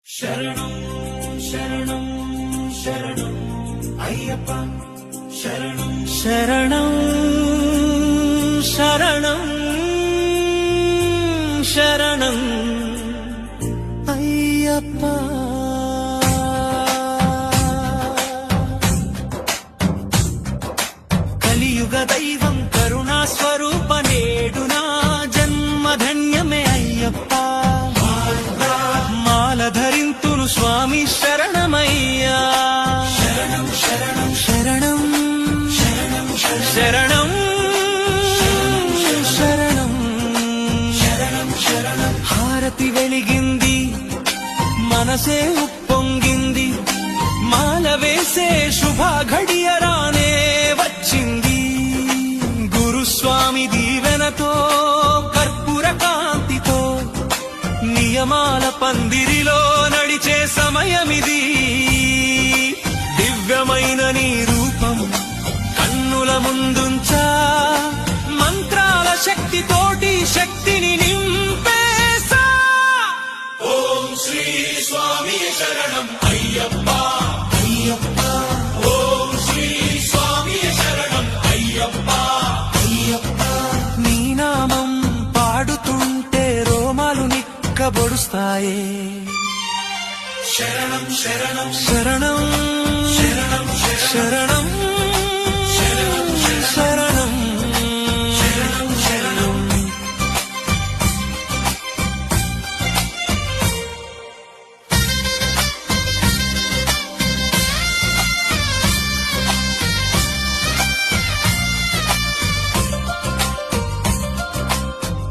శరణం శరణం శరణం అయ్యప్ప శరణం శరణం శరణం శరణం అయ్యప్ప కలియుగ దైవం కరుణా స్వరూప నేడు నా జన్మధన్యమే అయ్యప్ప మాల ధరింతును స్వామి శరణమయ్యా శరణం శరణం శరణం శరణం శరణం శరణం శరణం శరణం హారతి వెలిగింది మనసే ఉప్పొంగింది మాల వేసే శుభ ఘడియ రానే వచ్చింది గురుస్వామి దీవెనతో కర్పూర కాంతితో నియమాల పందిరిలో నడిచే సమయమిది దివ్యమైన నీ రూపం కన్నుల ముందుంచా మంత్రాల శక్తితోటి శక్తిని నింపేసా ఓం శ్రీ స్వామి శరణం అయ్యప్ప అయ్యప్ప ఓం శ్రీ స్వామి శరణం అయ్యప్ప అయ్యప్ప నీ నామం పాడుతుంటే రోమాలు నిక్కబొడుస్తాయే శరణం శరణం శరణం శరణం శరణం శరణం శరణం శరణం శరణం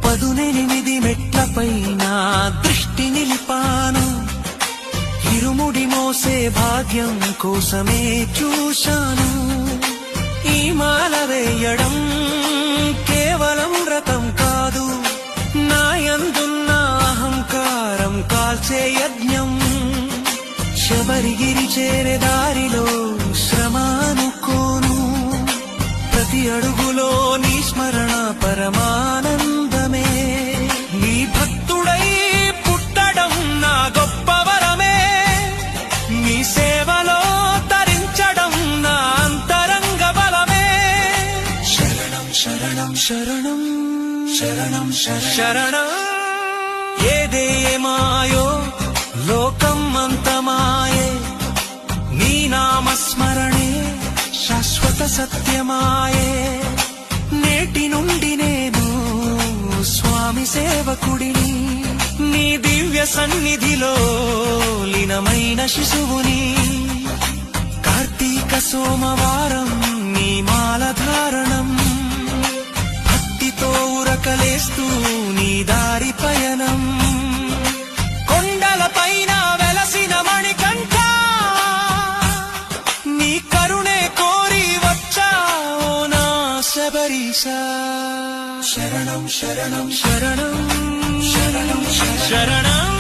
పదునెనిమిది మెట్లపైన దృష్టి నిలిపాను ఇరుముడి మోసే భాగ్యం కోసమే చూశాను ఈ మాల వేయడం కేవలం వ్రతం కాదు నాయందున్న అహంకారం కాల్చే యజ్ఞం శబరిగిరి చేరే దారిలో శ్రమ అనుకోను ప్రతి అడుగులో నీ స్మరణ పరమానందమే నీ భక్తుడై పుట్టడం నా గొప్ప వరమే నీ సేవలో తరించడం నా అంతరంగ బలమే శరణం శరణం శరణం శరణం శరణం ఏదేమాయో లోకం అంతమాయే నీ నామస్మరణే శాశ్వత సత్యమాయే నేటి నుండి నేను స్వామి సేవకుడిని నీ దివ్య సన్నిధిలో లీనమైన శిశువుని కార్తీక సోమవారం నీ మాల ధారణం భక్తితో ఉరకలేస్తూ నీ దారి పయనం కొండల పైన వెలసిన మణికంఠ నీ కరుణే కోరి వచ్చావో నా శబరీశా శరణం శరణం శరణం శరణం శరణం